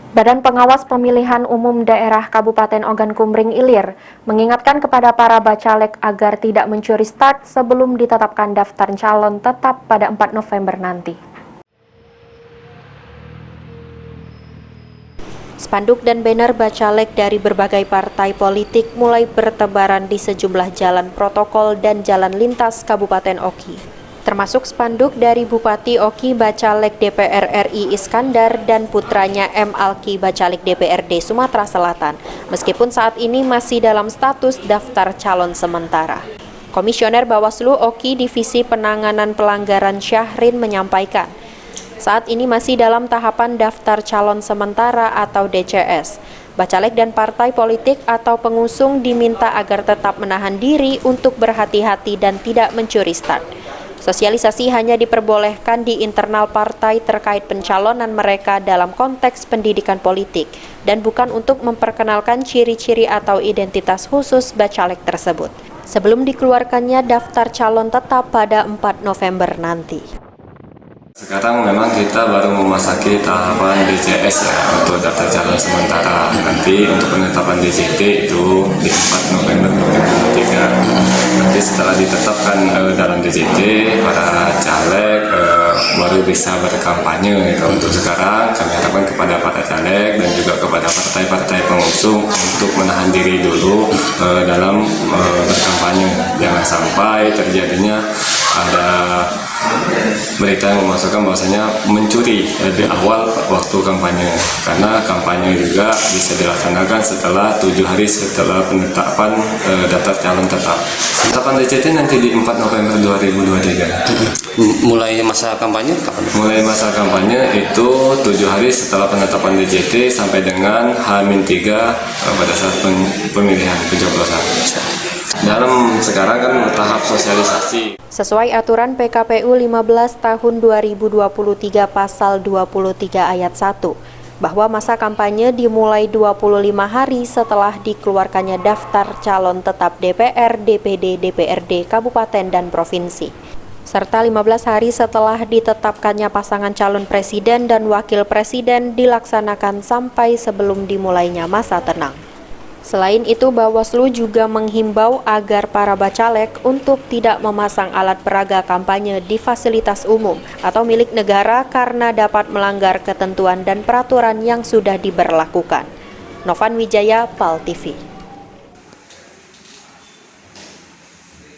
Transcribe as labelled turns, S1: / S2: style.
S1: Badan Pengawas Pemilihan Umum Daerah Kabupaten Ogan Kumring Ilir mengingatkan kepada para bacalek agar tidak mencuri start sebelum ditetapkan daftar calon tetap pada 4 November nanti. Spanduk dan banner bacalek dari berbagai partai politik mulai bertebaran di sejumlah jalan protokol dan jalan lintas Kabupaten Oki. Termasuk spanduk dari Bupati Oki Bacalek DPR RI Iskandar dan putranya M. Alki Bacalek DPRD Sumatera Selatan, meskipun saat ini masih dalam status daftar calon sementara. Komisioner Bawaslu Oki Divisi Penanganan Pelanggaran Syahrin menyampaikan, saat ini masih dalam tahapan daftar calon sementara atau DCS. Bacalek dan partai politik atau pengusung diminta agar tetap menahan diri untuk berhati-hati dan tidak mencuri start. Sosialisasi hanya diperbolehkan di internal partai terkait pencalonan mereka dalam konteks pendidikan politik dan bukan untuk memperkenalkan ciri-ciri atau identitas khusus bacalek tersebut sebelum dikeluarkannya daftar calon tetap pada 4 November nanti.
S2: Sekarang memang kita baru memasuki tahapan DCS ya untuk daftar calon sementara. Nanti untuk penetapan DCT itu di 4 November 2023. Nanti setelah ditetapkan dalam DCT, para caleg baru bisa berkampanye. Gitu. Untuk sekarang kami harapkan kepada para caleg dan juga kepada partai-partai pengusung untuk menahan diri dulu dalam berkampanye. Jangan sampai terjadinya ada berita yang memasukkan bahwasanya mencuri di awal waktu kampanye, karena kampanye juga bisa dilaksanakan setelah 7 hari setelah penetapan daftar calon tetap. Penetapan DCT nanti di 4 November 2023.
S3: Mulai masa kampanye kapan?
S2: Mulai masa kampanye itu 7 hari setelah penetapan DCT sampai dengan H-3 pada saat pemilihan pencoblosan. Dalam sekarang kan tahap sosialisasi.
S1: Sesuai aturan PKPU 15 tahun 2023 pasal 23 ayat 1, bahwa masa kampanye dimulai 25 hari setelah dikeluarkannya daftar calon tetap DPR, DPD, DPRD, Kabupaten, dan Provinsi, serta 15 hari setelah ditetapkannya pasangan calon presiden dan wakil presiden dilaksanakan sampai sebelum dimulainya masa tenang. Selain itu, Bawaslu juga menghimbau agar para bacalek untuk tidak memasang alat peraga kampanye di fasilitas umum atau milik negara karena dapat melanggar ketentuan dan peraturan yang sudah diberlakukan. Novan Wijaya, PAL TV.